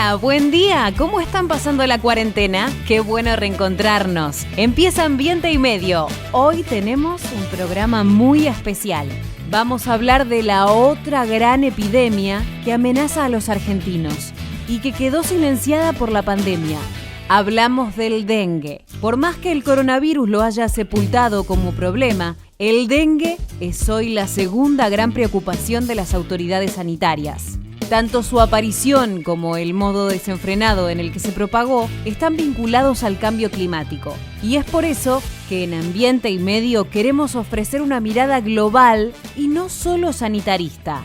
Hola, buen día. ¿Cómo están pasando la cuarentena? Qué bueno reencontrarnos. Empieza Ambiente y Medio. Hoy tenemos un programa muy especial. Vamos a hablar de la otra gran epidemia que amenaza a los argentinos y que quedó silenciada por la pandemia. Hablamos del dengue. Por más que el coronavirus lo haya sepultado como problema, el dengue es hoy la segunda gran preocupación de las autoridades sanitarias. Tanto su aparición como el modo desenfrenado en el que se propagó están vinculados al cambio climático. Y es por eso que en Ambiente y Medio queremos ofrecer una mirada global y no solo sanitarista.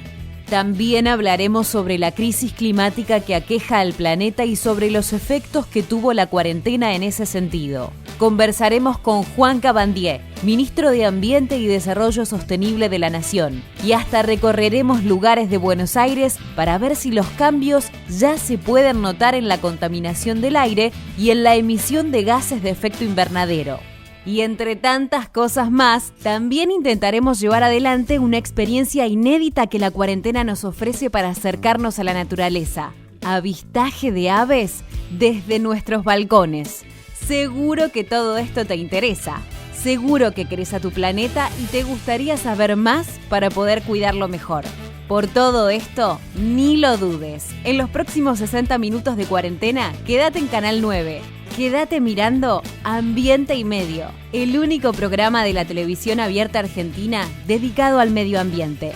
También hablaremos sobre la crisis climática que aqueja al planeta y sobre los efectos que tuvo la cuarentena en ese sentido. Conversaremos con Juan Cabandier, ministro de Ambiente y Desarrollo Sostenible de la Nación, y hasta recorreremos lugares de Buenos Aires para ver si los cambios ya se pueden notar en la contaminación del aire y en la emisión de gases de efecto invernadero. Y entre tantas cosas más, también intentaremos llevar adelante una experiencia inédita que la cuarentena nos ofrece para acercarnos a la naturaleza. Avistaje de aves desde nuestros balcones. Seguro que todo esto te interesa. Seguro que querés a tu planeta y te gustaría saber más para poder cuidarlo mejor. Por todo esto, ni lo dudes. En los próximos 60 minutos de cuarentena, quédate en Canal 9. Quédate mirando Ambiente y Medio, el único programa de la televisión abierta argentina dedicado al medio ambiente.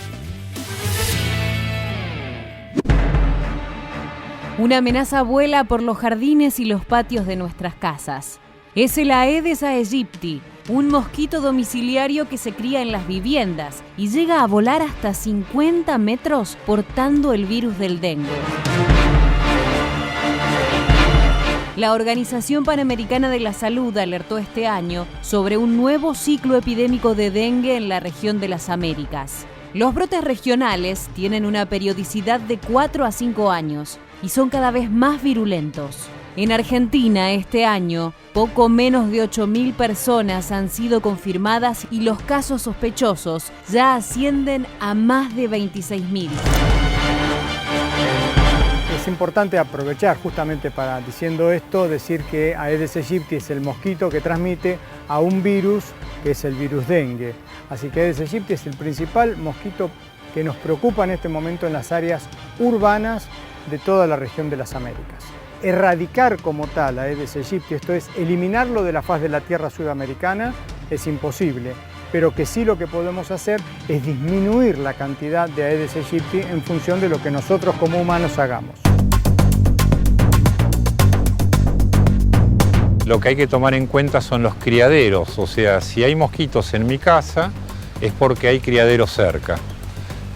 Una amenaza vuela por los jardines y los patios de nuestras casas. Es el Aedes aegypti, un mosquito domiciliario que se cría en las viviendas y llega a volar hasta 50 metros portando el virus del dengue. La Organización Panamericana de la Salud alertó este año sobre un nuevo ciclo epidémico de dengue en la región de las Américas. Los brotes regionales tienen una periodicidad de 4 a 5 años y son cada vez más virulentos. En Argentina, este año, poco menos de 8.000 personas han sido confirmadas y los casos sospechosos ya ascienden a más de 26.000. Es importante aprovechar justamente para, diciendo esto, decir que Aedes aegypti es el mosquito que transmite a un virus que es el virus dengue. Así que Aedes aegypti es el principal mosquito que nos preocupa en este momento en las áreas urbanas de toda la región de las Américas. Erradicar como tal a Aedes aegypti, esto es, eliminarlo de la faz de la tierra sudamericana, es imposible. Pero que sí lo que podemos hacer es disminuir la cantidad de Aedes aegypti en función de lo que nosotros como humanos hagamos. Lo que hay que tomar en cuenta son los criaderos, o sea, si hay mosquitos en mi casa es porque hay criaderos cerca.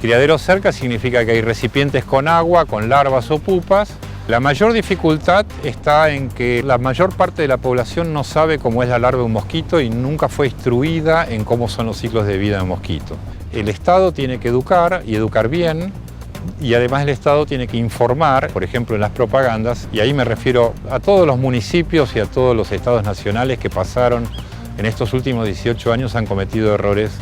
Criaderos cerca significa que hay recipientes con agua, con larvas o pupas. La mayor dificultad está en que la mayor parte de la población no sabe cómo es la larva de un mosquito y nunca fue instruida en cómo son los ciclos de vida de un mosquito. El Estado tiene que educar y educar bien, y además el Estado tiene que informar, por ejemplo en las propagandas, y ahí me refiero a todos los municipios y a todos los estados nacionales que pasaron en estos últimos 18 años, han cometido errores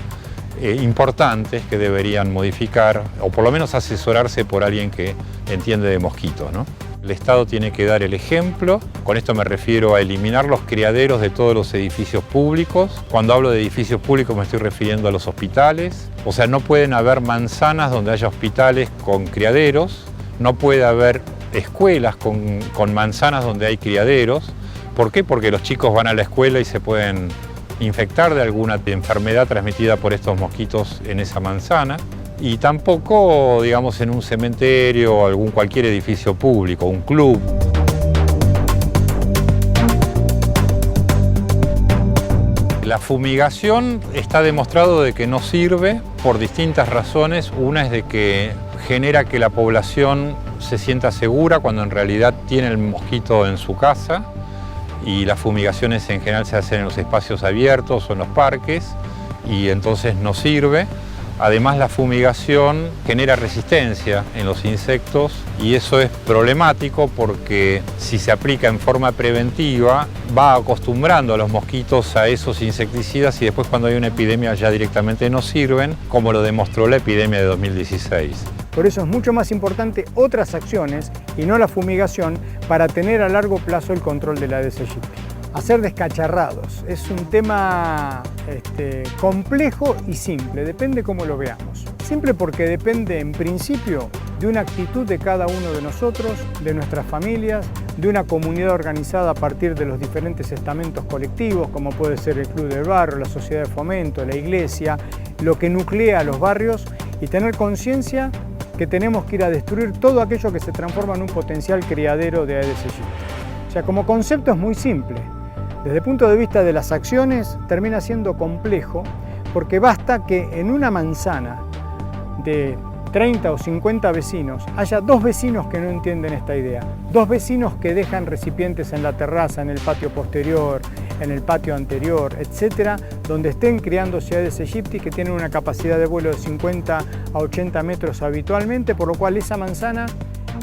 importantes que deberían modificar o por lo menos asesorarse por alguien que entiende de mosquitos, ¿no? El Estado tiene que dar el ejemplo. Con esto me refiero a eliminar los criaderos de todos los edificios públicos. Cuando hablo de edificios públicos me estoy refiriendo a los hospitales. O sea, no pueden haber manzanas donde haya hospitales con criaderos. No puede haber escuelas con manzanas donde hay criaderos. ¿Por qué? Porque los chicos van a la escuela y se pueden infectar de alguna enfermedad transmitida por estos mosquitos en esa manzana. Y tampoco, digamos, en un cementerio o cualquier edificio público, un club. La fumigación está demostrado de que no sirve por distintas razones. Una es de que genera que la población se sienta segura cuando en realidad tiene el mosquito en su casa, y las fumigaciones en general se hacen en los espacios abiertos o en los parques y entonces no sirve. Además, la fumigación genera resistencia en los insectos y eso es problemático porque si se aplica en forma preventiva va acostumbrando a los mosquitos a esos insecticidas y después cuando hay una epidemia ya directamente no sirven, como lo demostró la epidemia de 2016. Por eso es mucho más importante otras acciones y no la fumigación para tener a largo plazo el control de la Aedes aegypti. Hacer descacharrados es un tema complejo y simple, depende cómo lo veamos. Simple porque depende en principio de una actitud de cada uno de nosotros, de nuestras familias, de una comunidad organizada a partir de los diferentes estamentos colectivos, como puede ser el club del barrio, la sociedad de fomento, la iglesia, lo que nuclea a los barrios, y tener conciencia que tenemos que ir a destruir todo aquello que se transforma en un potencial criadero de Aedes aegypti. O sea, como concepto es muy simple. Desde el punto de vista de las acciones termina siendo complejo, porque basta que en una manzana de 30 o 50 vecinos haya 2 vecinos que no entienden esta idea, 2 vecinos que dejan recipientes en la terraza, en el patio posterior, en el patio anterior, etcétera, donde estén criándose Aedes aegypti, que tienen una capacidad de vuelo de 50 a 80 metros habitualmente, por lo cual esa manzana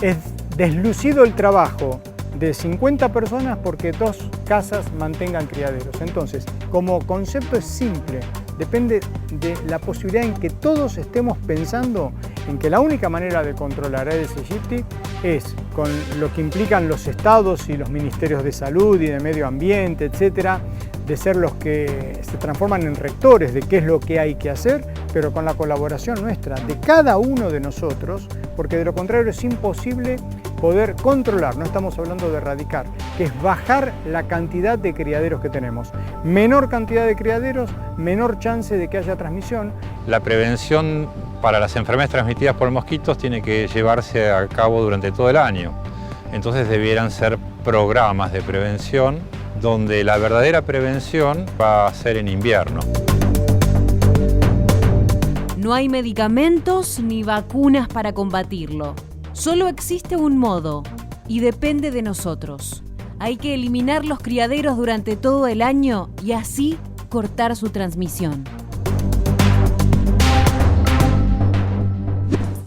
es deslucido el trabajo de 50 personas porque 2 casas mantengan criaderos. Entonces, como concepto es simple, depende de la posibilidad en que todos estemos pensando en que la única manera de controlar Aedes aegypti es con lo que implican los estados y los ministerios de salud y de medio ambiente, etcétera, de ser los que se transforman en rectores de qué es lo que hay que hacer, pero con la colaboración nuestra, de cada uno de nosotros, porque de lo contrario es imposible poder controlar, no estamos hablando de erradicar, que es bajar la cantidad de criaderos que tenemos. Menor cantidad de criaderos, menor chance de que haya transmisión. La prevención para las enfermedades transmitidas por mosquitos tiene que llevarse a cabo durante todo el año. Entonces debieran ser programas de prevención donde la verdadera prevención va a ser en invierno. No hay medicamentos ni vacunas para combatirlo. Solo existe un modo y depende de nosotros. Hay que eliminar los criaderos durante todo el año y así cortar su transmisión.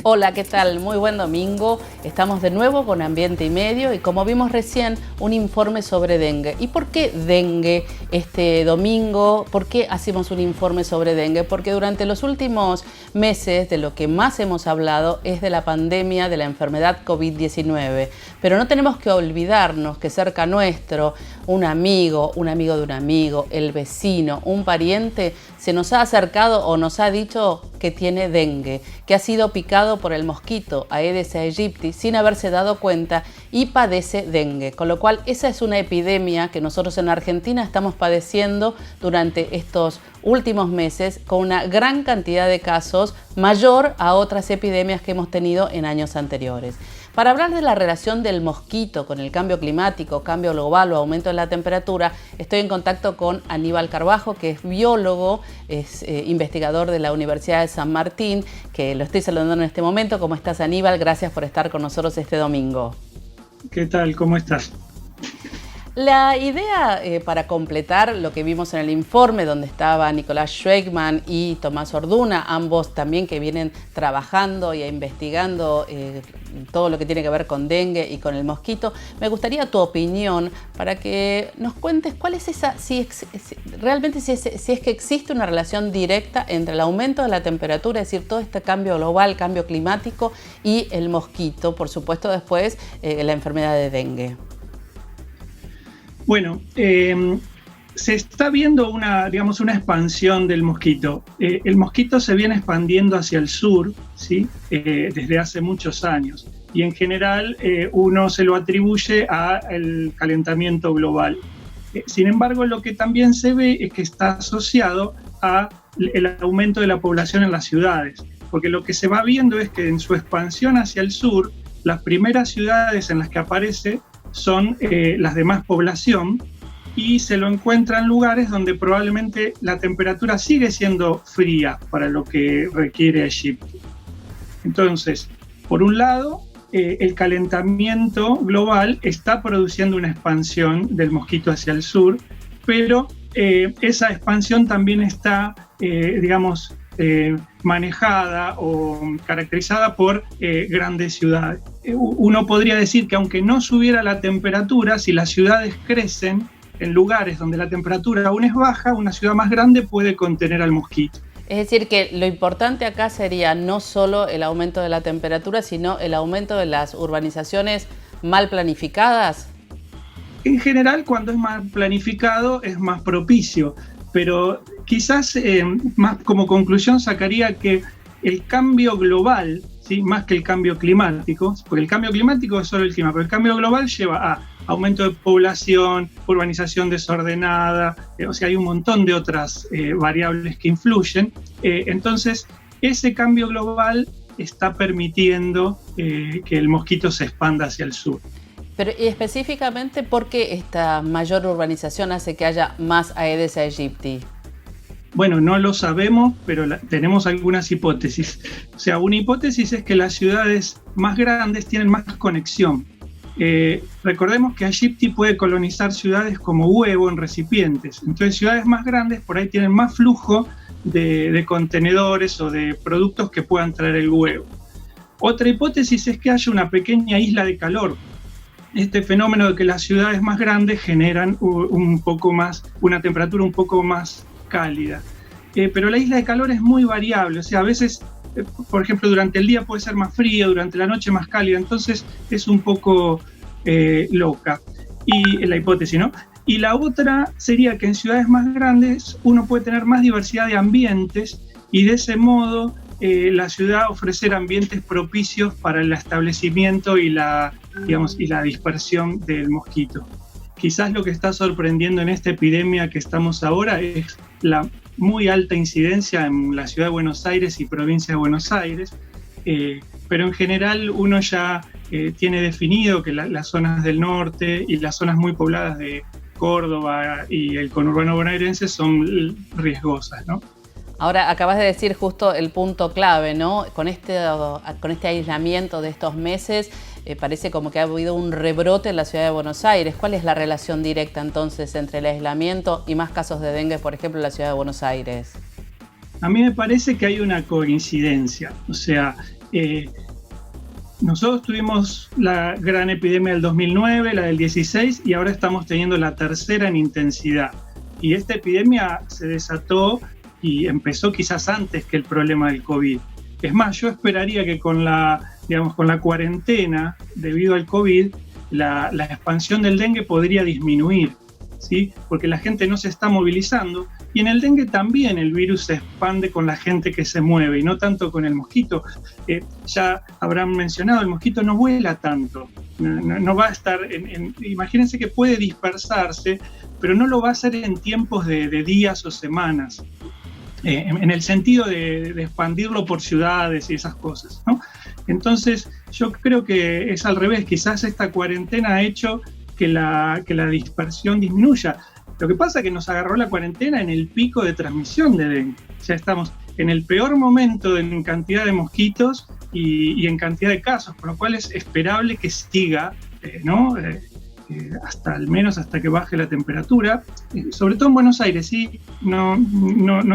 Hola, ¿qué tal? Muy buen domingo. Estamos de nuevo con Ambiente y Medio y como vimos recién, un informe sobre dengue. ¿Y por qué dengue este domingo? ¿Por qué hacemos un informe sobre dengue? Porque durante los últimos meses de lo que más hemos hablado es de la pandemia de la enfermedad COVID-19. Pero no tenemos que olvidarnos que cerca nuestro, un amigo de un amigo, el vecino, un pariente, se nos ha acercado o nos ha dicho que tiene dengue, que ha sido picado por el mosquito Aedes aegypti sin haberse dado cuenta y padece dengue. Con lo cual esa es una epidemia que nosotros en Argentina estamos padeciendo durante estos últimos meses con una gran cantidad de casos mayor a otras epidemias que hemos tenido en años anteriores. Para hablar de la relación del mosquito con el cambio climático, cambio global o aumento de la temperatura, estoy en contacto con Aníbal Carbajo, que es biólogo, es investigador de la Universidad de San Martín, que lo estoy saludando en este momento. ¿Cómo estás, Aníbal? Gracias por estar con nosotros este domingo. ¿Qué tal? ¿Cómo estás? La idea para completar lo que vimos en el informe donde estaba Nicolás Schweigman y Tomás Orduna, ambos también que vienen trabajando y investigando todo lo que tiene que ver con dengue y con el mosquito, me gustaría tu opinión para que nos cuentes cuál es esa, realmente si es que existe una relación directa entre el aumento de la temperatura, es decir, todo este cambio global, cambio climático y el mosquito, por supuesto después la enfermedad de dengue. Bueno, se está viendo una expansión del mosquito. El mosquito se viene expandiendo hacia el sur, ¿sí? Desde hace muchos años. Y en general uno se lo atribuye al calentamiento global. Sin embargo, lo que también se ve es que está asociado al aumento de la población en las ciudades. Porque lo que se va viendo es que en su expansión hacia el sur, las primeras ciudades en las que aparece son las de más población y se lo encuentra en lugares donde probablemente la temperatura sigue siendo fría para lo que requiere Egipto. Entonces, por un lado, el calentamiento global está produciendo una expansión del mosquito hacia el sur, pero esa expansión también está, manejada o caracterizada por grandes ciudades. Uno podría decir que aunque no subiera la temperatura, si las ciudades crecen en lugares donde la temperatura aún es baja, una ciudad más grande puede contener al mosquito. Es decir, que lo importante acá sería no solo el aumento de la temperatura, sino el aumento de las urbanizaciones mal planificadas. En general, cuando es mal planificado, es más propicio, pero quizás más como conclusión sacaría que el cambio global, ¿sí?, más que el cambio climático, porque el cambio climático es solo el clima, pero el cambio global lleva a aumento de población, urbanización desordenada, o sea, hay un montón de otras variables que influyen. Entonces, ese cambio global está permitiendo que el mosquito se expanda hacia el sur. Pero y específicamente, ¿por qué esta mayor urbanización hace que haya más Aedes aegypti? Bueno, no lo sabemos, pero tenemos algunas hipótesis. O sea, una hipótesis es que las ciudades más grandes tienen más conexión. Recordemos que Aegypti puede colonizar ciudades como huevo en recipientes. Entonces, ciudades más grandes por ahí tienen más flujo de contenedores o de productos que puedan traer el huevo. Otra hipótesis es que haya una pequeña isla de calor. Este fenómeno de que las ciudades más grandes generan un poco más, una temperatura un poco más cálida. Pero la isla de calor es muy variable, o sea, a veces, por ejemplo, durante el día puede ser más fría, durante la noche más cálida, entonces es un poco loca, y la hipótesis, ¿no? Y la otra sería que en ciudades más grandes uno puede tener más diversidad de ambientes y de ese modo la ciudad ofrecer ambientes propicios para el establecimiento y la dispersión del mosquito. Quizás lo que está sorprendiendo en esta epidemia que estamos ahora es la muy alta incidencia en la ciudad de Buenos Aires y provincia de Buenos Aires, pero en general uno ya tiene definido que las zonas del norte y las zonas muy pobladas de Córdoba y el conurbano bonaerense son riesgosas, ¿no? Ahora, acabas de decir justo el punto clave, ¿no? Con este aislamiento de estos meses, parece como que ha habido un rebrote en la ciudad de Buenos Aires. ¿Cuál es la relación directa entonces entre el aislamiento y más casos de dengue, por ejemplo, en la ciudad de Buenos Aires? A mí me parece que hay una coincidencia. O sea, nosotros tuvimos la gran epidemia del 2009, la del 16, y ahora estamos teniendo la tercera en intensidad. Y esta epidemia se desató y empezó quizás antes que el problema del COVID. Es más, yo esperaría que con la cuarentena debido al COVID, la expansión del dengue podría disminuir, ¿sí? Porque la gente no se está movilizando, y en el dengue también el virus se expande con la gente que se mueve y no tanto con el mosquito. Ya habrán mencionado, el mosquito no vuela tanto, no va a estar, imagínense que puede dispersarse, pero no lo va a hacer en tiempos de días o semanas. En el sentido de expandirlo por ciudades y esas cosas, ¿no? Entonces, yo creo que es al revés. Quizás esta cuarentena ha hecho que la dispersión disminuya. Lo que pasa es que nos agarró la cuarentena en el pico de transmisión de dengue. Ya estamos en el peor momento en cantidad de mosquitos y en cantidad de casos, por lo cual es esperable que siga, ¿no? Al menos hasta que baje la temperatura, sobre todo en Buenos Aires, sí, no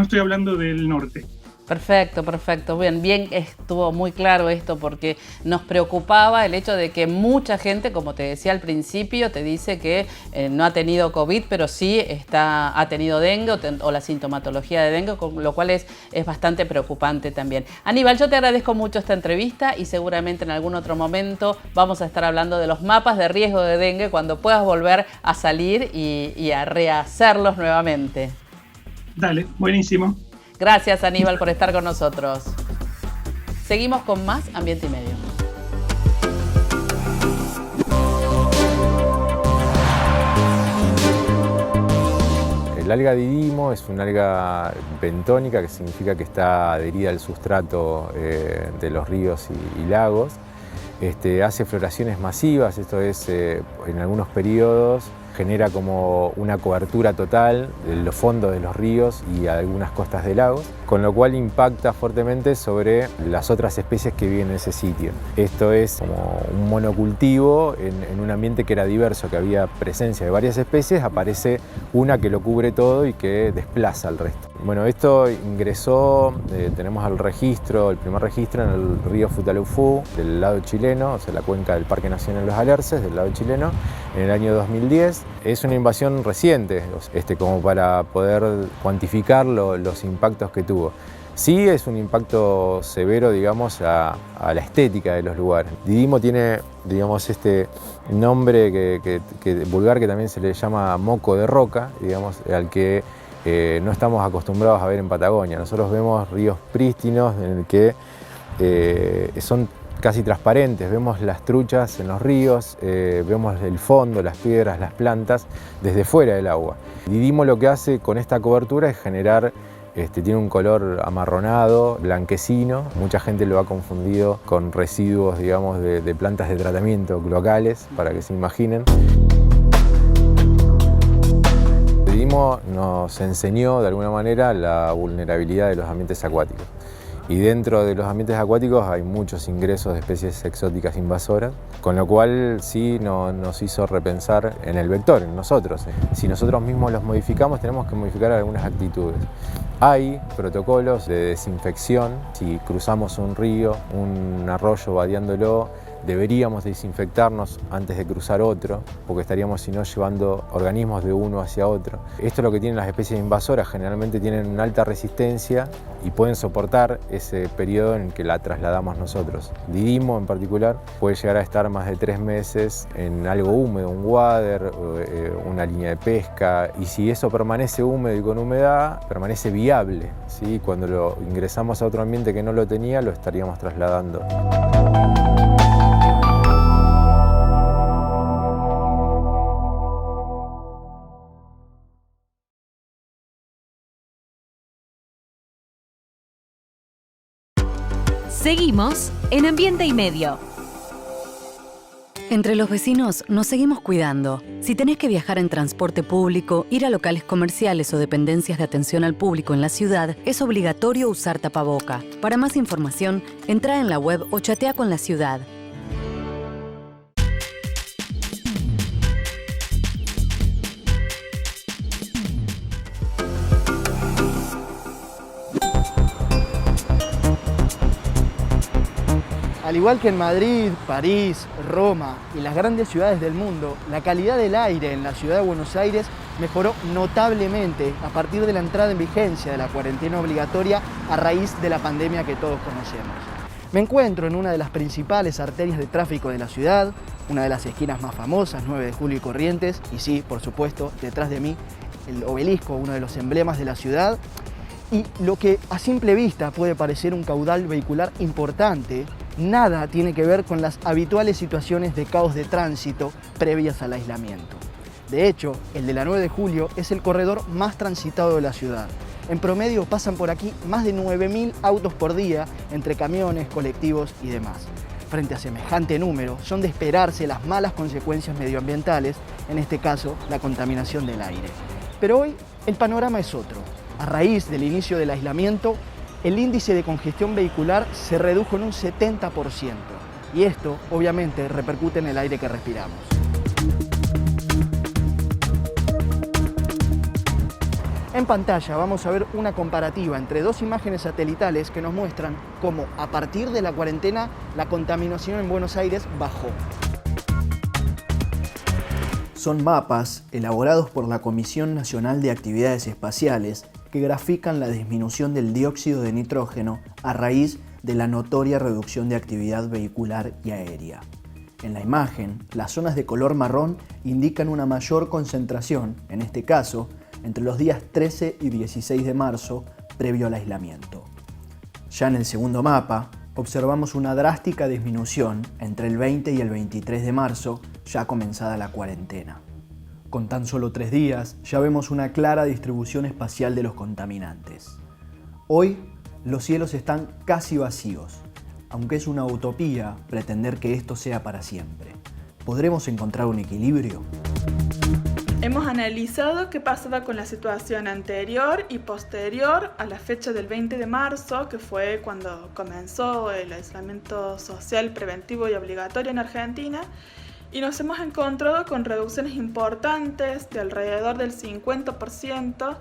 estoy hablando del norte. Perfecto. Bien, estuvo muy claro esto porque nos preocupaba el hecho de que mucha gente, como te decía al principio, te dice que no ha tenido COVID, pero sí ha tenido dengue o la sintomatología de dengue, lo cual es bastante preocupante también. Aníbal, yo te agradezco mucho esta entrevista y seguramente en algún otro momento vamos a estar hablando de los mapas de riesgo de dengue cuando puedas volver a salir y a rehacerlos nuevamente. Dale, buenísimo. Gracias, Aníbal, por estar con nosotros. Seguimos con más Ambiente y Medio. El alga didimo es una alga bentónica, que significa que está adherida al sustrato de los ríos y lagos. Hace floraciones masivas, esto es, en algunos periodos genera como una cobertura total de los fondos de los ríos y algunas costas de lagos, con lo cual impacta fuertemente sobre las otras especies que viven en ese sitio. Esto es como un monocultivo en un ambiente que era diverso, que había presencia de varias especies, aparece una que lo cubre todo y que desplaza al resto. Bueno, esto ingresó, tenemos el primer registro en el río Futaleufú, del lado chileno, o sea, la cuenca del Parque Nacional Los Alerces, del lado chileno, en el año 2010. Es una invasión reciente, como para poder cuantificar los impactos que tuvo. Sí es un impacto severo, digamos, a la estética de los lugares. Didimo tiene, digamos, este nombre que vulgar que también se le llama moco de roca, digamos, al que no estamos acostumbrados a ver en Patagonia. Nosotros vemos ríos prístinos en el que son casi transparentes, vemos las truchas en los ríos, vemos el fondo, las piedras, las plantas desde fuera del agua. Didimo lo que hace con esta cobertura es generar, tiene un color amarronado, blanquecino, mucha gente lo ha confundido con residuos, digamos, de plantas de tratamiento locales, para que se imaginen. Didimo nos enseñó de alguna manera la vulnerabilidad de los ambientes acuáticos. Y dentro de los ambientes acuáticos hay muchos ingresos de especies exóticas invasoras, con lo cual sí nos hizo repensar en el vector, en nosotros. Si nosotros mismos los modificamos, tenemos que modificar algunas actitudes. Hay protocolos de desinfección. Si cruzamos un río, un arroyo vadeándolo, deberíamos desinfectarnos antes de cruzar otro, porque estaríamos si no llevando organismos de uno hacia otro. Esto es lo que tienen las especies invasoras, generalmente tienen una alta resistencia y pueden soportar ese periodo en el que la trasladamos nosotros. Didimo en particular puede llegar a estar más de 3 meses en algo húmedo, un water, una línea de pesca, y si eso permanece húmedo y con humedad, permanece viable, ¿sí? Cuando lo ingresamos a otro ambiente que no lo tenía, lo estaríamos trasladando. Seguimos en Ambiente y Medio. Entre los vecinos nos seguimos cuidando. Si tenés que viajar en transporte público, ir a locales comerciales o dependencias de atención al público en la ciudad, es obligatorio usar tapaboca. Para más información, entra en la web o chatea con la ciudad. Al igual que en Madrid, París, Roma y las grandes ciudades del mundo, la calidad del aire en la ciudad de Buenos Aires mejoró notablemente a partir de la entrada en vigencia de la cuarentena obligatoria a raíz de la pandemia que todos conocemos. Me encuentro en una de las principales arterias de tráfico de la ciudad, una de las esquinas más famosas, 9 de Julio y Corrientes, y sí, por supuesto, detrás de mí, el obelisco, uno de los emblemas de la ciudad, y lo que a simple vista puede parecer un caudal vehicular importante, nada tiene que ver con las habituales situaciones de caos de tránsito previas al aislamiento. De hecho, el de la 9 de Julio es el corredor más transitado de la ciudad. En promedio pasan por aquí más de 9.000 autos por día entre camiones, colectivos y demás. Frente a semejante número, son de esperarse las malas consecuencias medioambientales, en este caso, la contaminación del aire. Pero hoy el panorama es otro. A raíz del inicio del aislamiento, el índice de congestión vehicular se redujo en un 70%. Y esto, obviamente, repercute en el aire que respiramos. En pantalla vamos a ver una comparativa entre dos imágenes satelitales que nos muestran cómo, a partir de la cuarentena, la contaminación en Buenos Aires bajó. Son mapas elaborados por la Comisión Nacional de Actividades Espaciales que grafican la disminución del dióxido de nitrógeno a raíz de la notoria reducción de actividad vehicular y aérea. En la imagen, las zonas de color marrón indican una mayor concentración, en este caso, entre los días 13 y 16 de marzo, previo al aislamiento. Ya en el segundo mapa, observamos una drástica disminución entre el 20 y el 23 de marzo, ya comenzada la cuarentena. Con tan solo 3 días, ya vemos una clara distribución espacial de los contaminantes. Hoy, los cielos están casi vacíos, aunque es una utopía pretender que esto sea para siempre. ¿Podremos encontrar un equilibrio? Hemos analizado qué pasaba con la situación anterior y posterior a la fecha del 20 de marzo, que fue cuando comenzó el aislamiento social preventivo y obligatorio en Argentina, y nos hemos encontrado con reducciones importantes de alrededor del 50%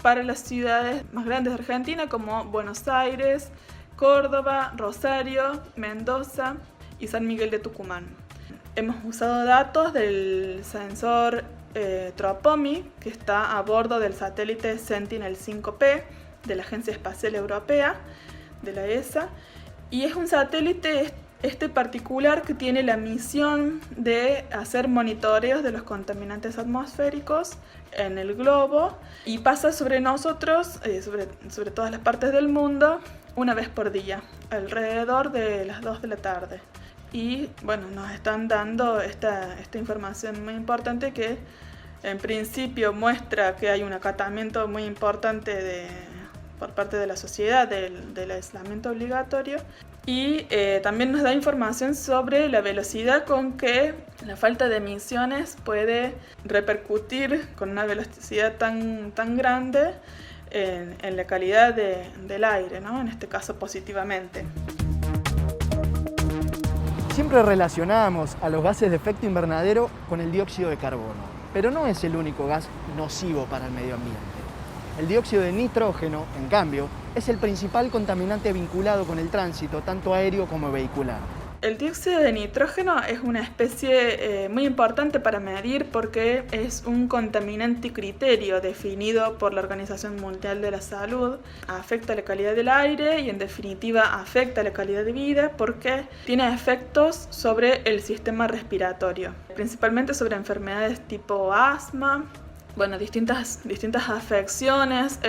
para las ciudades más grandes de Argentina, como Buenos Aires, Córdoba, Rosario, Mendoza y San Miguel de Tucumán. Hemos usado datos del sensor Tropomi, que está a bordo del satélite Sentinel-5P, de la Agencia Espacial Europea, de la ESA, y es un satélite particular que tiene la misión de hacer monitoreos de los contaminantes atmosféricos en el globo y pasa sobre nosotros, sobre todas las partes del mundo, una vez por día, alrededor de las 2 de la tarde. Y bueno, nos están dando esta información muy importante que en principio muestra que hay un acatamiento muy importante por parte de la sociedad del aislamiento obligatorio, y también nos da información sobre la velocidad con que la falta de emisiones puede repercutir con una velocidad tan grande en la calidad del aire, ¿no? En este caso positivamente. Siempre relacionamos a los gases de efecto invernadero con el dióxido de carbono, pero no es el único gas nocivo para el medio ambiente. El dióxido de nitrógeno, en cambio, es el principal contaminante vinculado con el tránsito, tanto aéreo como vehicular. El dióxido de nitrógeno es una especie muy importante para medir porque es un contaminante criterio definido por la Organización Mundial de la Salud. Afecta la calidad del aire y en definitiva afecta la calidad de vida porque tiene efectos sobre el sistema respiratorio, principalmente sobre enfermedades tipo asma, distintas afecciones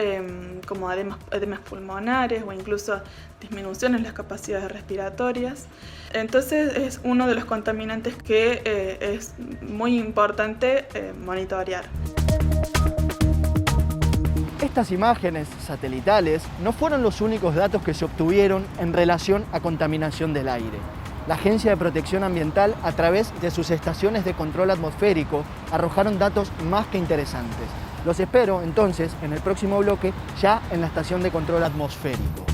como edemas pulmonares o incluso disminución en las capacidades respiratorias. Entonces es uno de los contaminantes que es muy importante monitorear. Estas imágenes satelitales no fueron los únicos datos que se obtuvieron en relación a contaminación del aire. La Agencia de Protección Ambiental, a través de sus estaciones de control atmosférico, arrojaron datos más que interesantes. Los espero, entonces, en el próximo bloque, ya en la estación de control atmosférico.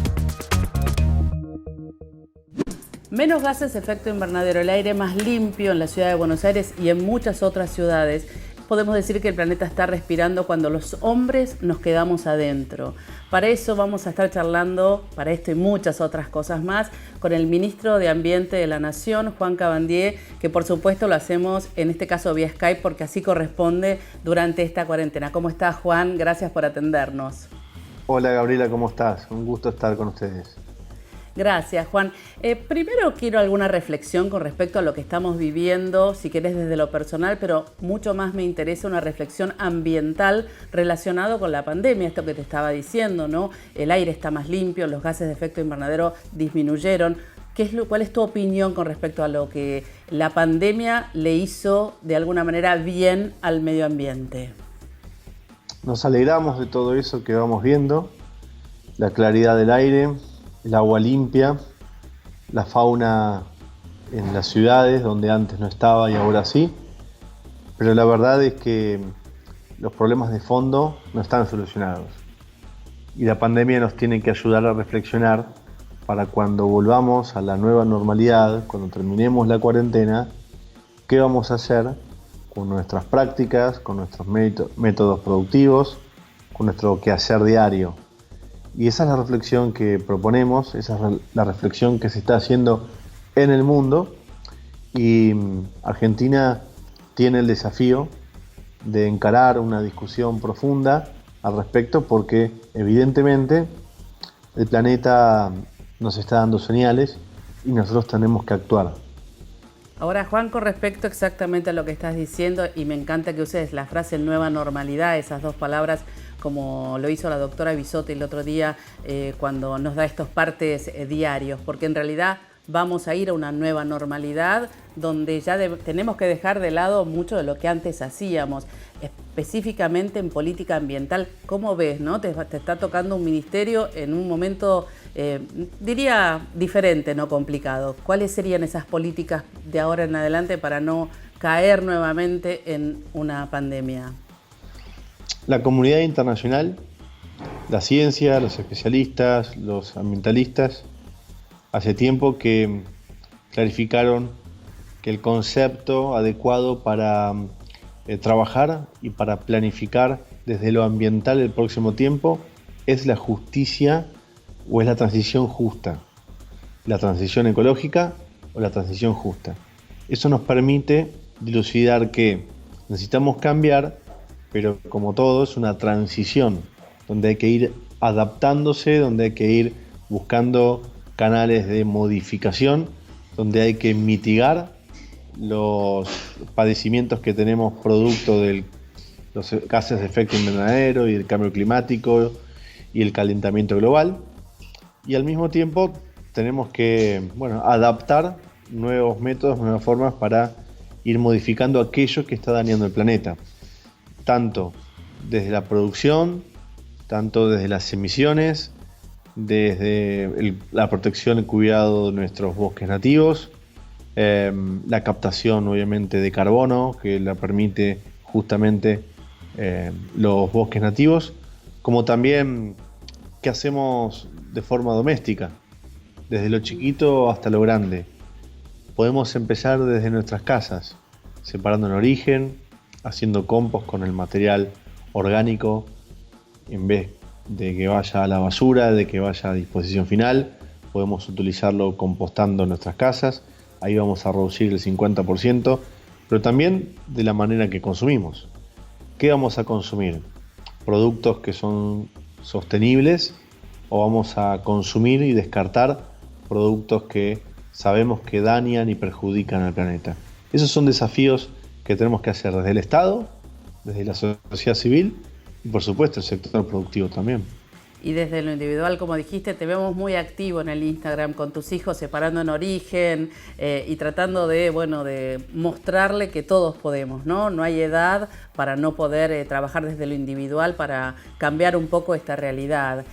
Menos gases de efecto invernadero, el aire más limpio en la ciudad de Buenos Aires y en muchas otras ciudades. Podemos decir que el planeta está respirando cuando los hombres nos quedamos adentro. Para eso vamos a estar charlando, para esto y muchas otras cosas más, con el ministro de Ambiente de la Nación, Juan Cabandier, que por supuesto lo hacemos en este caso vía Skype porque así corresponde durante esta cuarentena. ¿Cómo estás, Juan? Gracias por atendernos. Hola, Gabriela, ¿cómo estás? Un gusto estar con ustedes. Gracias, Juan. Primero quiero alguna reflexión con respecto a lo que estamos viviendo, si querés desde lo personal, pero mucho más me interesa una reflexión ambiental relacionado con la pandemia, esto que te estaba diciendo, ¿no? El aire está más limpio, los gases de efecto invernadero disminuyeron. ¿Cuál es tu opinión con respecto a lo que la pandemia le hizo de alguna manera bien al medio ambiente? Nos alegramos de todo eso que vamos viendo, la claridad del aire, el agua limpia, la fauna en las ciudades donde antes no estaba y ahora sí, pero la verdad es que los problemas de fondo no están solucionados y la pandemia nos tiene que ayudar a reflexionar para cuando volvamos a la nueva normalidad, cuando terminemos la cuarentena, qué vamos a hacer con nuestras prácticas, con nuestros métodos productivos, con nuestro quehacer diario. Y esa es la reflexión que proponemos, esa es la reflexión que se está haciendo en el mundo y Argentina tiene el desafío de encarar una discusión profunda al respecto porque evidentemente el planeta nos está dando señales y nosotros tenemos que actuar. Ahora, Juan, con respecto exactamente a lo que estás diciendo, y me encanta que uses la frase nueva normalidad, esas dos palabras, como lo hizo la doctora Bisotti el otro día cuando nos da estos partes diarios, porque en realidad vamos a ir a una nueva normalidad donde ya tenemos que dejar de lado mucho de lo que antes hacíamos, específicamente en política ambiental. ¿Cómo ves, no? Te está tocando un ministerio en un momento, diría, diferente, no complicado. ¿Cuáles serían esas políticas de ahora en adelante para no caer nuevamente en una pandemia? La comunidad internacional, la ciencia, los especialistas, los ambientalistas, hace tiempo que clarificaron que el concepto adecuado para trabajar y para planificar desde lo ambiental el próximo tiempo es la justicia o es la transición justa, la transición ecológica o la transición justa. Eso nos permite dilucidar que necesitamos cambiar, pero como todo es una transición, donde hay que ir adaptándose, donde hay que ir buscando canales de modificación, donde hay que mitigar los padecimientos que tenemos producto de los gases de efecto invernadero y el cambio climático y el calentamiento global. Y al mismo tiempo tenemos que adaptar nuevos métodos, nuevas formas para ir modificando aquello que está dañando el planeta, tanto desde la producción, tanto desde las emisiones, desde la protección y cuidado de nuestros bosques nativos, la captación obviamente de carbono que la permite justamente los bosques nativos, como también qué hacemos de forma doméstica, desde lo chiquito hasta lo grande. Podemos empezar desde nuestras casas, separando en origen, haciendo compost con el material orgánico en vez de que vaya a la basura, de que vaya a disposición final. Podemos utilizarlo compostando en nuestras casas, ahí vamos a reducir el 50%, pero también de la manera que consumimos. ¿Qué vamos a consumir? ¿Productos que son sostenibles o vamos a consumir y descartar productos que sabemos que dañan y perjudican al planeta? Esos son desafíos que tenemos que hacer desde el Estado, desde la sociedad civil y por supuesto el sector productivo también. Y desde lo individual, como dijiste, te vemos muy activo en el Instagram con tus hijos, separando en origen y tratando de mostrarle que todos podemos, ¿no? No hay edad para no poder trabajar desde lo individual para cambiar un poco esta realidad.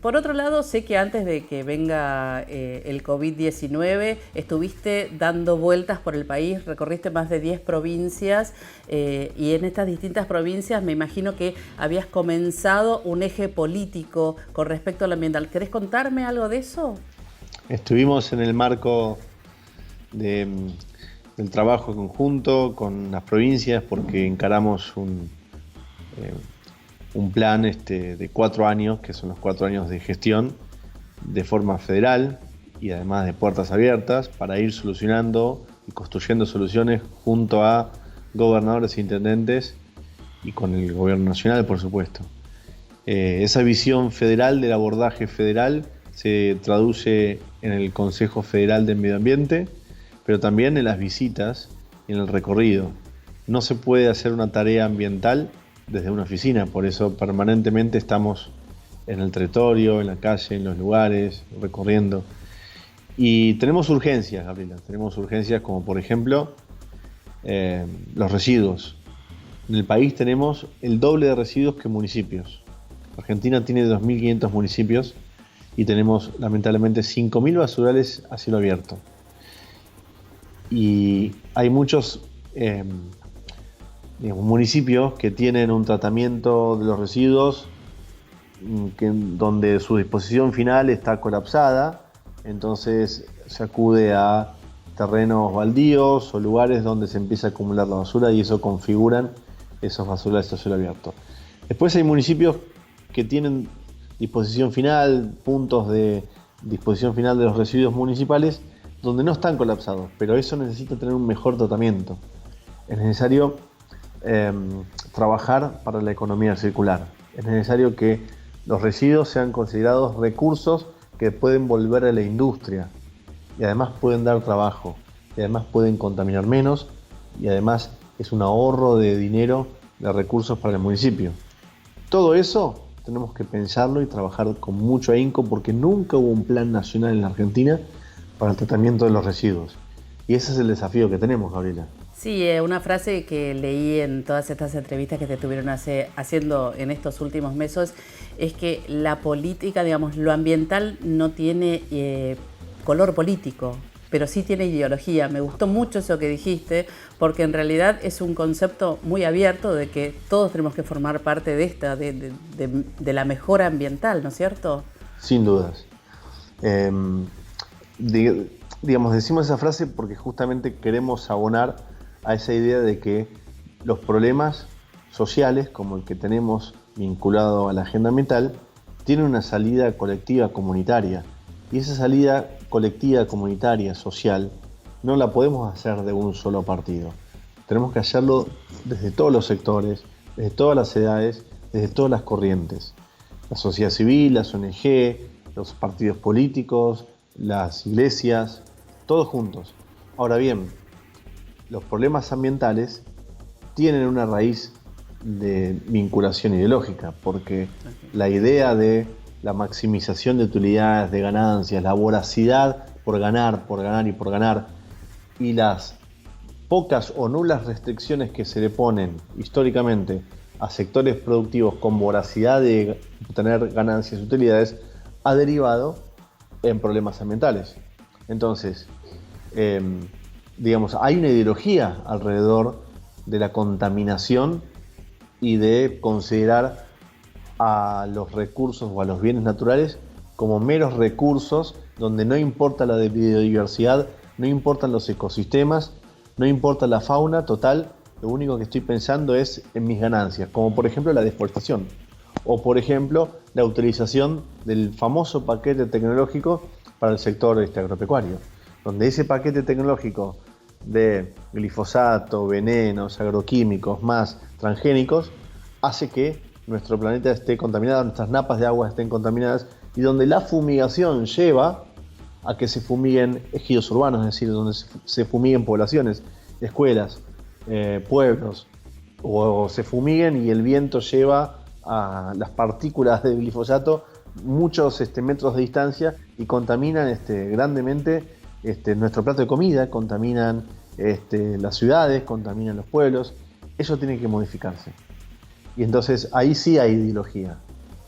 Por otro lado, sé que antes de que venga el COVID-19 estuviste dando vueltas por el país, recorriste más de 10 provincias y en estas distintas provincias me imagino que habías comenzado un eje político con respecto al ambiental. ¿Querés contarme algo de eso? Estuvimos en el marco del trabajo conjunto con las provincias porque encaramos un plan de 4 años, que son los 4 años de gestión de forma federal y además de puertas abiertas para ir solucionando y construyendo soluciones junto a gobernadores e intendentes y con el gobierno nacional, por supuesto. Esa visión federal del abordaje federal se traduce en el Consejo Federal de Medio Ambiente, pero también en las visitas y en el recorrido. No se puede hacer una tarea ambiental desde una oficina, por eso permanentemente estamos en el territorio, en la calle, en los lugares, recorriendo. Y tenemos urgencias, Gabriela, tenemos urgencias como por ejemplo los residuos. En el país tenemos el doble de residuos que municipios. Argentina tiene 2.500 municipios y tenemos lamentablemente 5.000 basurales a cielo abierto. Y hay muchos municipios que tienen un tratamiento de los residuos donde su disposición final está colapsada, entonces se acude a terrenos baldíos o lugares donde se empieza a acumular la basura y eso configuran esos basurales a cielo abierto. Después hay municipios que tienen disposición final, puntos de disposición final de los residuos municipales donde no están colapsados, pero eso necesita tener un mejor tratamiento. Es necesario trabajar para la economía circular. Es necesario que los residuos sean considerados recursos que pueden volver a la industria y además pueden dar trabajo y además pueden contaminar menos y además es un ahorro de dinero, de recursos para el municipio. Todo eso tenemos que pensarlo y trabajar con mucho ahínco porque nunca hubo un plan nacional en la Argentina para el tratamiento de los residuos. Y ese es el desafío que tenemos, Gabriela. Sí, una frase que leí en todas estas entrevistas que te estuvieron haciendo en estos últimos meses es que la política, digamos, lo ambiental no tiene color político, pero sí tiene ideología. Me gustó mucho eso que dijiste, porque en realidad es un concepto muy abierto de que todos tenemos que formar parte de esta, de la mejora ambiental, ¿no es cierto? Sin dudas. Decimos esa frase porque justamente queremos abonar a esa idea de que los problemas sociales, como el que tenemos vinculado a la agenda ambiental, tienen una salida colectiva comunitaria. Y esa salida colectiva comunitaria, social, no la podemos hacer de un solo partido. Tenemos que hacerlo desde todos los sectores, desde todas las edades, desde todas las corrientes. la sociedad civil, las ONG, los partidos políticos, las iglesias, todos juntos. Ahora bien, los problemas ambientales tienen una raíz de vinculación ideológica, porque la idea de la maximización de utilidades, de ganancias, la voracidad por ganar y por ganar, y las pocas o nulas restricciones que se le ponen históricamente a sectores productivos con voracidad de obtener ganancias y utilidades, ha derivado en problemas ambientales. Entonces, digamos, hay una ideología alrededor de la contaminación y de considerar a los recursos o a los bienes naturales como meros recursos donde no importa la biodiversidad, no importan los ecosistemas, no importa la fauna, total, lo único que estoy pensando es en mis ganancias, como por ejemplo la deforestación, o por ejemplo la utilización del famoso paquete tecnológico para el sector agropecuario, donde ese paquete tecnológico de glifosato, venenos, agroquímicos más transgénicos hace que nuestro planeta esté contaminado, nuestras napas de agua estén contaminadas, y donde la fumigación lleva a que se fumiguen ejidos urbanos, es decir, donde se fumiguen poblaciones, escuelas, pueblos, o se fumiguen y el viento lleva a las partículas del glifosato muchos metros de distancia y contaminan grandemente nuestro plato de comida, contaminan las ciudades, contaminan los pueblos. Eso tiene que modificarse. Y entonces ahí sí hay ideología.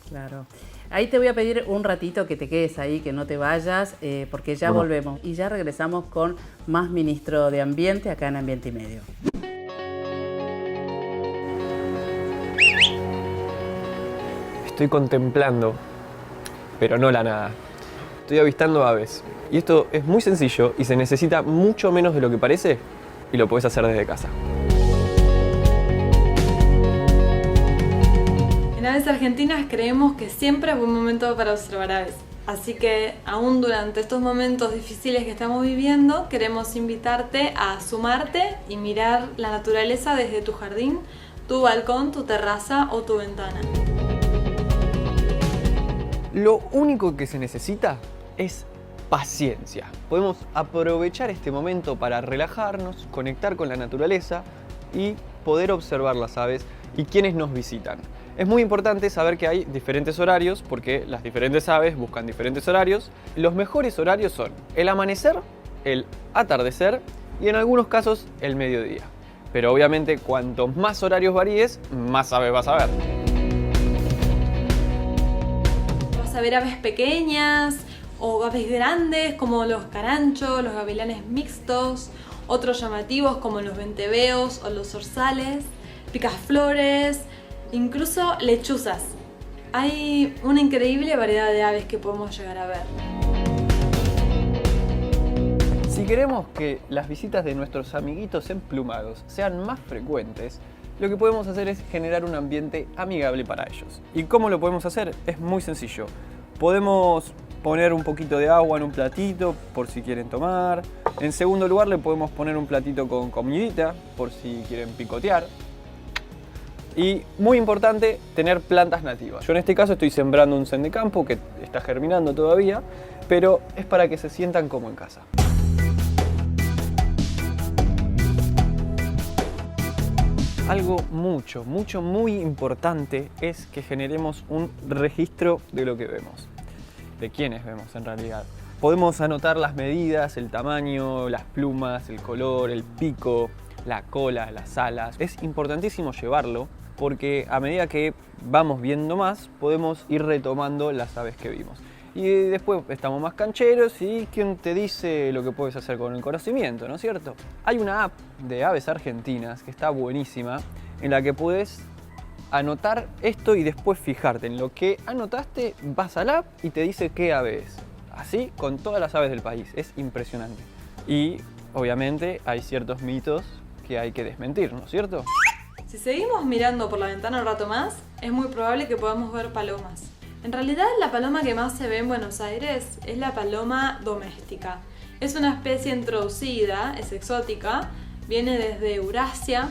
Claro. Ahí te voy a pedir un ratito que te quedes ahí, que no te vayas, porque ya volvemos. Y ya regresamos con más ministro de Ambiente acá en Ambiente y Medio. Estoy contemplando, pero no la nada. Estoy avistando aves. Y esto es muy sencillo y se necesita mucho menos de lo que parece y lo podés hacer desde casa. En Aves Argentinas creemos que siempre es buen momento para observar aves. Así que, aún durante estos momentos difíciles que estamos viviendo, queremos invitarte a sumarte y mirar la naturaleza desde tu jardín, tu balcón, tu terraza o tu ventana. Lo único que se necesita es paciencia. Podemos aprovechar este momento para relajarnos, conectar con la naturaleza y poder observar las aves y quienes nos visitan. Es muy importante saber que hay diferentes horarios porque las diferentes aves buscan diferentes horarios. Los mejores horarios son el amanecer, el atardecer y en algunos casos el mediodía. Pero obviamente cuantos más horarios varíes, más aves vas a ver. Vas a ver aves pequeñas o aves grandes como los caranchos, los gavilanes mixtos, otros llamativos como los venteveos o los zorzales, picaflores, incluso lechuzas. Hay una increíble variedad de aves que podemos llegar a ver. Si queremos que las visitas de nuestros amiguitos emplumados sean más frecuentes, lo que podemos hacer es generar un ambiente amigable para ellos. ¿Y cómo lo podemos hacer? Es muy sencillo. Podemos poner un poquito de agua en un platito por si quieren tomar. En segundo lugar, le podemos poner un platito con comidita por si quieren picotear. Y muy importante, tener plantas nativas. Yo en este caso estoy sembrando un zen de campo que está germinando todavía, pero es para que se sientan como en casa. Algo muy importante es que generemos un registro de lo que vemos, de quiénes vemos en realidad. Podemos anotar las medidas, el tamaño, las plumas, el color, el pico, la cola, las alas. Es importantísimo llevarlo porque a medida que vamos viendo más, podemos ir retomando las aves que vimos. Y después estamos más cancheros y ¿quién te dice lo que puedes hacer con el conocimiento, no es cierto? Hay una app de Aves Argentinas que está buenísima, en la que puedes anotar esto y después fijarte en lo que anotaste, vas a la app y te dice qué ave es. Así con todas las aves del país, es impresionante. Y obviamente hay ciertos mitos que hay que desmentir, ¿no es cierto? Si seguimos mirando por la ventana un rato más, es muy probable que podamos ver palomas. En realidad, la paloma que más se ve en Buenos Aires es la paloma doméstica. Es una especie introducida, es exótica, viene desde Eurasia.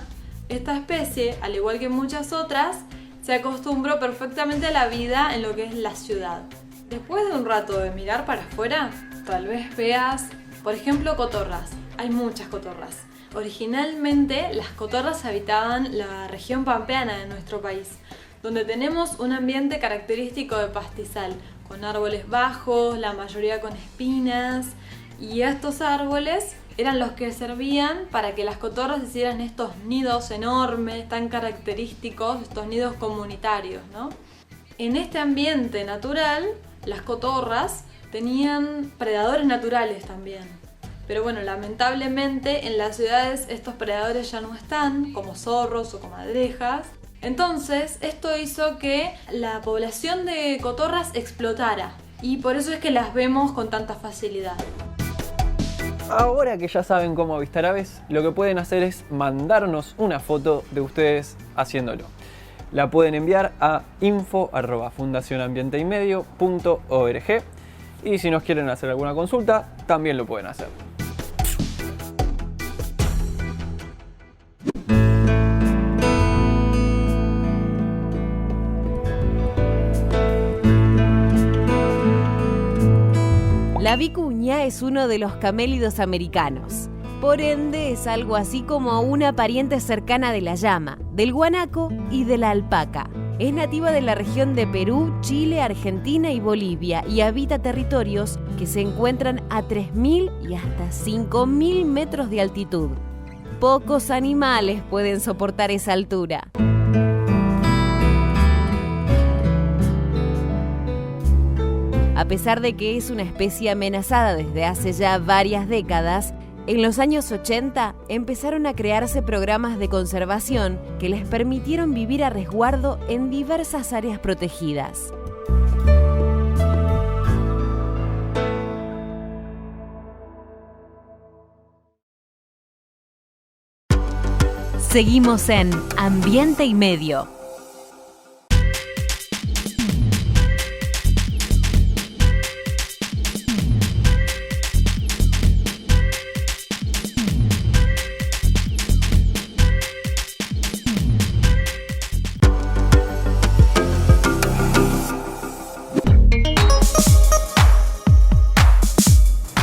Esta especie, al igual que muchas otras, se acostumbró perfectamente a la vida en lo que es la ciudad. Después de un rato de mirar para afuera, tal vez veas, por ejemplo, cotorras. Hay muchas cotorras. Originalmente las cotorras habitaban la región pampeana de nuestro país, donde tenemos un ambiente característico de pastizal, con árboles bajos, la mayoría con espinas, y estos árboles eran los que servían para que las cotorras hicieran estos nidos enormes, tan característicos, estos nidos comunitarios, ¿no? En este ambiente natural, las cotorras tenían predadores naturales también. Pero bueno, lamentablemente en las ciudades estos predadores ya no están, como zorros o comadrejas. Entonces, esto hizo que la población de cotorras explotara, y por eso es que las vemos con tanta facilidad. Ahora que ya saben cómo avistar aves, lo que pueden hacer es mandarnos una foto de ustedes haciéndolo. La pueden enviar a info@fundacionambienteymedio.org, y si nos quieren hacer alguna consulta, también lo pueden hacer. La vicuña es uno de los camélidos americanos. Por ende, es algo así como una pariente cercana de la llama, del guanaco y de la alpaca. Es nativa de la región de Perú, Chile, Argentina y Bolivia, y habita territorios que se encuentran a 3.000 y hasta 5.000 metros de altitud. Pocos animales pueden soportar esa altura. A pesar de que es una especie amenazada desde hace ya varias décadas, en los años 80 empezaron a crearse programas de conservación que les permitieron vivir a resguardo en diversas áreas protegidas. Seguimos en Ambiente y Medio.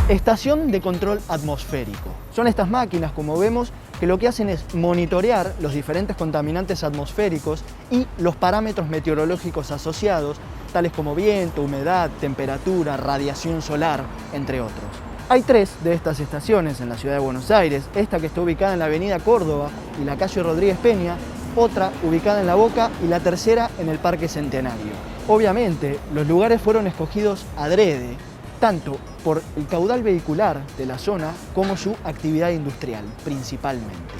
Estación de control atmosférico. Son estas máquinas, como vemos, que lo que hacen es monitorear los diferentes contaminantes atmosféricos y los parámetros meteorológicos asociados, tales como viento, humedad, temperatura, radiación solar, entre otros. Hay 3 de estas estaciones en la ciudad de Buenos Aires, esta que está ubicada en la avenida Córdoba y la calle Rodríguez Peña, otra ubicada en La Boca y la tercera en el Parque Centenario. Obviamente, los lugares fueron escogidos adrede, tanto por el caudal vehicular de la zona como su actividad industrial, principalmente.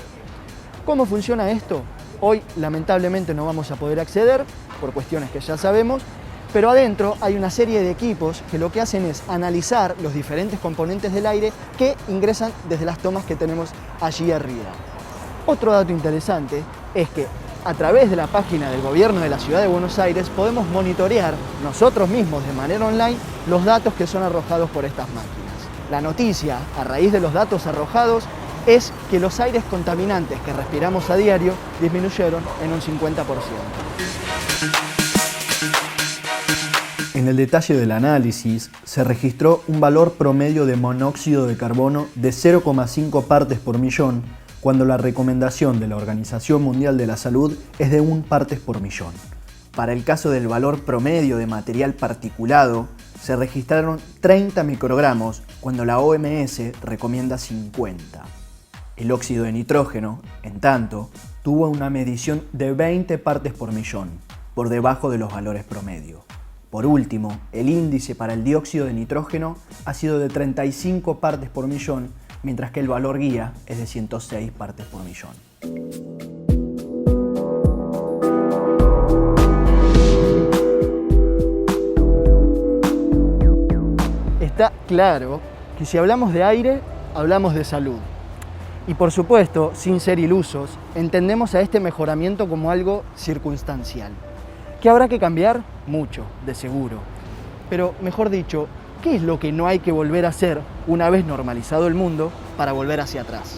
¿Cómo funciona esto? Hoy, lamentablemente, no vamos a poder acceder, por cuestiones que ya sabemos, pero adentro hay una serie de equipos que lo que hacen es analizar los diferentes componentes del aire que ingresan desde las tomas que tenemos allí arriba. Otro dato interesante es que a través de la página del gobierno de la ciudad de Buenos Aires podemos monitorear nosotros mismos de manera online los datos que son arrojados por estas máquinas. La noticia, a raíz de los datos arrojados, es que los aires contaminantes que respiramos a diario disminuyeron en un 50%. En el detalle del análisis se registró un valor promedio de monóxido de carbono de 0,5 partes por millón, cuando la recomendación de la Organización Mundial de la Salud es de 1 partes por millón. Para el caso del valor promedio de material particulado, se registraron 30 microgramos, cuando la OMS recomienda 50. El óxido de nitrógeno, en tanto, tuvo una medición de 20 partes por millón, por debajo de los valores promedio. Por último, el índice para el dióxido de nitrógeno ha sido de 35 partes por millón, mientras que el valor guía es de 106 partes por millón. Está claro que si hablamos de aire, hablamos de salud. Y por supuesto, sin ser ilusos, entendemos a este mejoramiento como algo circunstancial. ¿Qué habrá que cambiar? Mucho, de seguro. Pero, mejor dicho, ¿qué es lo que no hay que volver a hacer una vez normalizado el mundo para volver hacia atrás?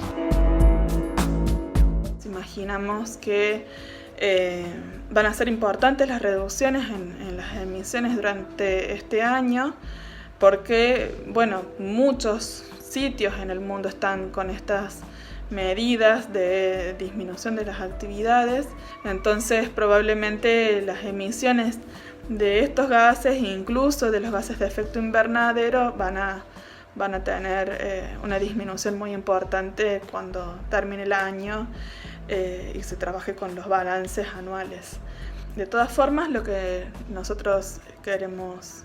Imaginamos que Van a ser importantes las reducciones en las emisiones durante este año, porque bueno, muchos sitios en el mundo están con estas medidas de disminución de las actividades, entonces probablemente las emisiones de estos gases, incluso de los gases de efecto invernadero, van a tener una disminución muy importante cuando termine el año y se trabaje con los balances anuales. De todas formas, lo que nosotros queremos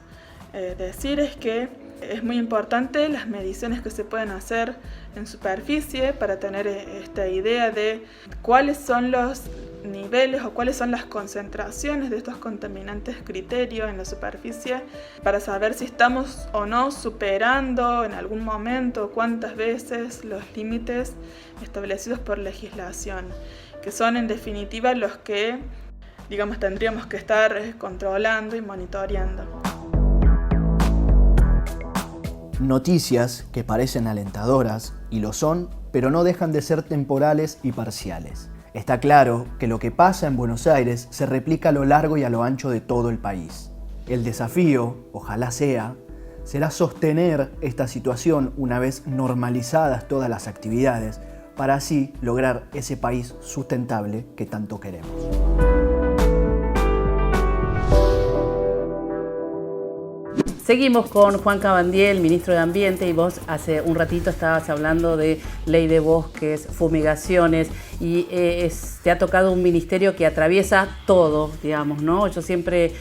decir es que es muy importante las mediciones que se pueden hacer en superficie para tener esta idea de cuáles son los niveles o cuáles son las concentraciones de estos contaminantes criterio en la superficie, para saber si estamos o no superando en algún momento, cuántas veces, los límites establecidos por legislación, que son en definitiva los que, digamos, tendríamos que estar controlando y monitoreando. Noticias que parecen alentadoras, y lo son, pero no dejan de ser temporales y parciales. Está claro que lo que pasa en Buenos Aires se replica a lo largo y a lo ancho de todo el país. El desafío, ojalá será sostener esta situación una vez normalizadas todas las actividades, para así lograr ese país sustentable que tanto queremos. Seguimos con Juan Cabandier, ministro de Ambiente, y vos hace un ratito estabas hablando de ley de bosques, fumigaciones, y te ha tocado un ministerio que atraviesa todo, digamos, ¿no? Yo siempre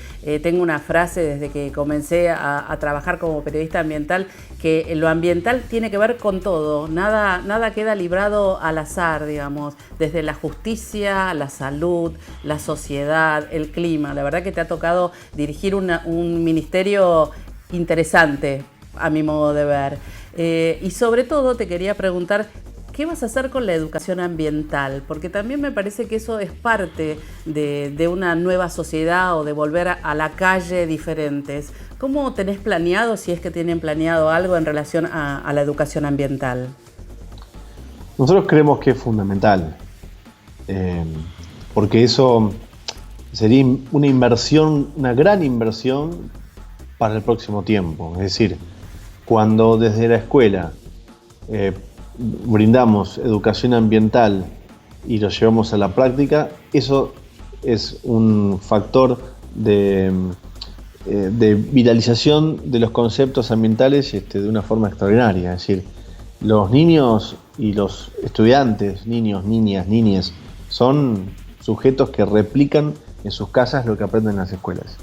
tengo una frase desde que comencé a trabajar como periodista ambiental, que lo ambiental tiene que ver con todo, nada queda librado al azar, digamos, desde la justicia, la salud, la sociedad, el clima. La verdad que te ha tocado dirigir un ministerio interesante, a mi modo de ver. Y sobre todo te quería preguntar, ¿qué vas a hacer con la educación ambiental? Porque también me parece que eso es parte de una nueva sociedad, o de volver a la calle diferentes. ¿Cómo tenés planeado, si es que tienen planeado algo en relación a la educación ambiental? Nosotros creemos que es fundamental, porque eso sería una inversión, una gran inversión para el próximo tiempo. Es decir, cuando desde la escuela brindamos educación ambiental y lo llevamos a la práctica, eso es un factor de viralización de los conceptos ambientales de una forma extraordinaria. Es decir, los niños y los estudiantes, niños, niñas, niñes, son sujetos que replican en sus casas lo que aprenden en las escuelas.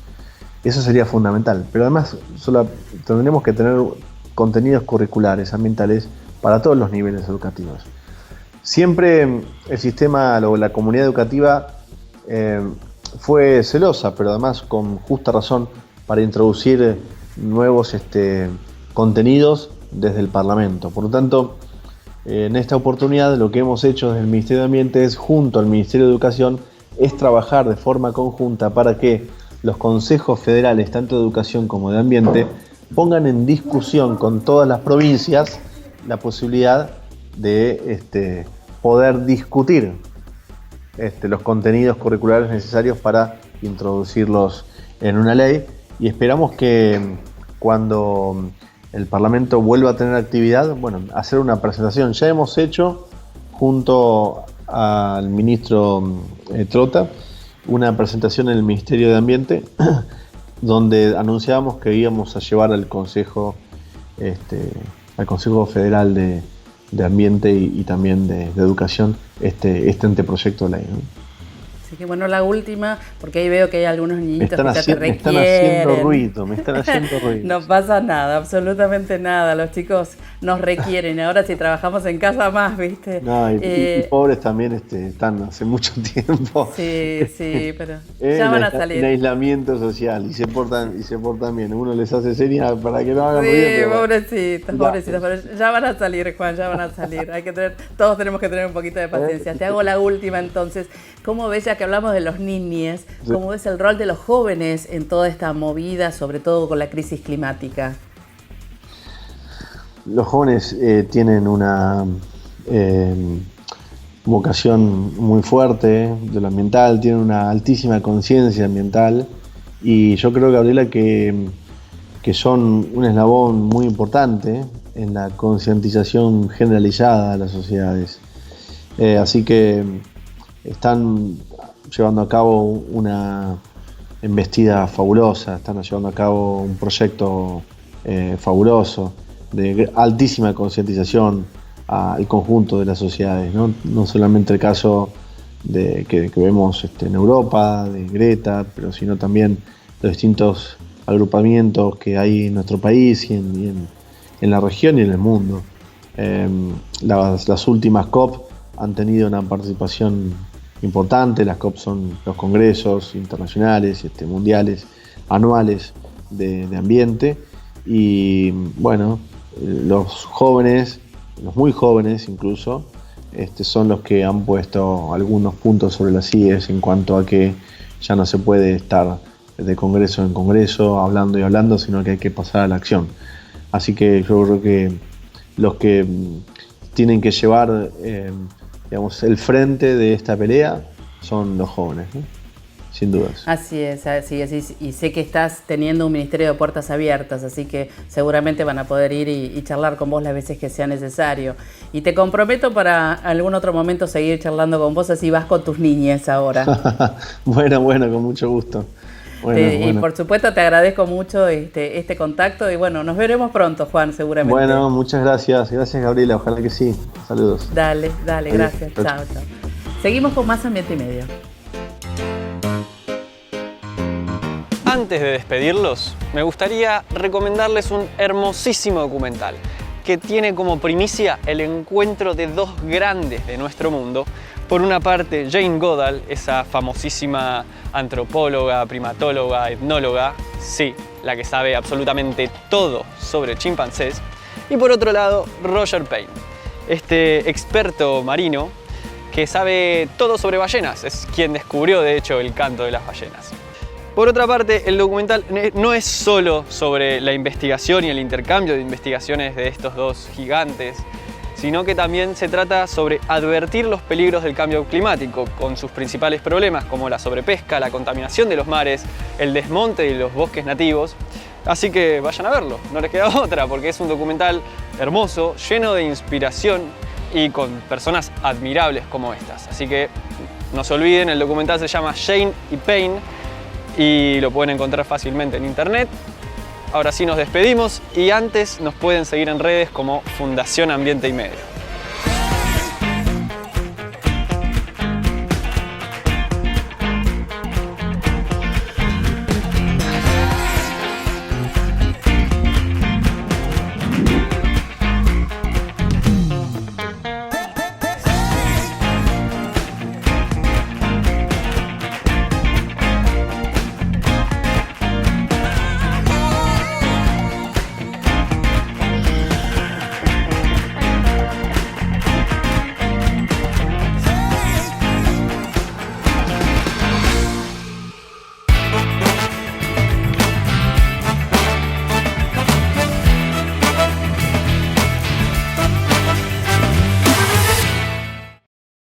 Eso sería fundamental, pero además tendremos que tener contenidos curriculares ambientales para todos los niveles educativos. Siempre el sistema o la comunidad educativa fue celosa, pero además con justa razón, para introducir nuevos contenidos desde el Parlamento. Por lo tanto, en esta oportunidad lo que hemos hecho desde el Ministerio de Ambiente es, junto al Ministerio de Educación, es trabajar de forma conjunta para que los consejos federales, tanto de educación como de ambiente, pongan en discusión con todas las provincias la posibilidad de poder discutir los contenidos curriculares necesarios para introducirlos en una ley, y esperamos que cuando el Parlamento vuelva a tener actividad, hacer una presentación. Ya hemos hecho, junto al ministro Trota, una presentación en el Ministerio de Ambiente donde anunciábamos que íbamos a llevar al Consejo Federal de Ambiente y también de Educación este anteproyecto de ley, ¿no? Así que bueno, la última, porque ahí veo que hay algunos niñitos que te requieren. Me están haciendo ruido. No pasa nada, absolutamente nada. Los chicos nos requieren. Ahora si trabajamos en casa más, ¿viste? No, y pobres también están hace mucho tiempo. Sí, pero ya van a salir. En aislamiento social y se portan bien. Uno les hace señas para que no hagan ruido. Sí, pobrecitos, pero ya van a salir, Juan, ya van a salir. Todos tenemos que tener un poquito de paciencia. Te hago la última entonces. ¿Cómo ves, ya que hablamos de los niñes, cómo ves el rol de los jóvenes en toda esta movida, sobre todo con la crisis climática? Los jóvenes tienen vocación muy fuerte de lo ambiental, tienen una altísima conciencia ambiental y yo creo, Gabriela, que son un eslabón muy importante en la concientización generalizada de las sociedades. Así que están llevando a cabo una embestida fabulosa, están llevando a cabo un proyecto fabuloso de altísima concientización al conjunto de las sociedades, no solamente el caso que vemos en Europa, de Greta, pero sino también los distintos agrupamientos que hay en nuestro país y en la región y en el mundo. Las últimas COP han tenido una participación importante. Las COP son los congresos internacionales, mundiales, anuales de ambiente, y bueno, los jóvenes, los muy jóvenes incluso, son los que han puesto algunos puntos sobre las IES en cuanto a que ya no se puede estar de congreso en congreso hablando y hablando, sino que hay que pasar a la acción. Así que yo creo que los que tienen que llevar el frente de esta pelea son los jóvenes, ¿no? Sin dudas. Así es, y sé que estás teniendo un ministerio de puertas abiertas, así que seguramente van a poder ir y charlar con vos las veces que sea necesario. Y te comprometo para algún otro momento seguir charlando con vos, así vas con tus niñes ahora. Bueno, con mucho gusto. Bueno. Y por supuesto te agradezco mucho este contacto y bueno, nos veremos pronto, Juan, seguramente. Bueno, muchas gracias. Gracias, Gabriela, ojalá que sí. Saludos. Dale, gracias. Chao. Seguimos con más Ambiente y Medio. Antes de despedirlos, me gustaría recomendarles un hermosísimo documental que tiene como primicia el encuentro de dos grandes de nuestro mundo. Por una parte, Jane Goodall, esa famosísima antropóloga, primatóloga, etnóloga, sí, la que sabe absolutamente todo sobre chimpancés. Y por otro lado, Roger Payne, este experto marino que sabe todo sobre ballenas, es quien descubrió de hecho el canto de las ballenas. Por otra parte, el documental no es solo sobre la investigación y el intercambio de investigaciones de estos dos gigantes, sino que también se trata sobre advertir los peligros del cambio climático, con sus principales problemas como la sobrepesca, la contaminación de los mares, el desmonte de los bosques nativos. Así que vayan a verlo, no les queda otra, porque es un documental hermoso, lleno de inspiración y con personas admirables como estas. Así que no se olviden, el documental se llama Jane y Payne y lo pueden encontrar fácilmente en internet. Ahora sí nos despedimos y antes nos pueden seguir en redes como Fundación Ambiente y Medio.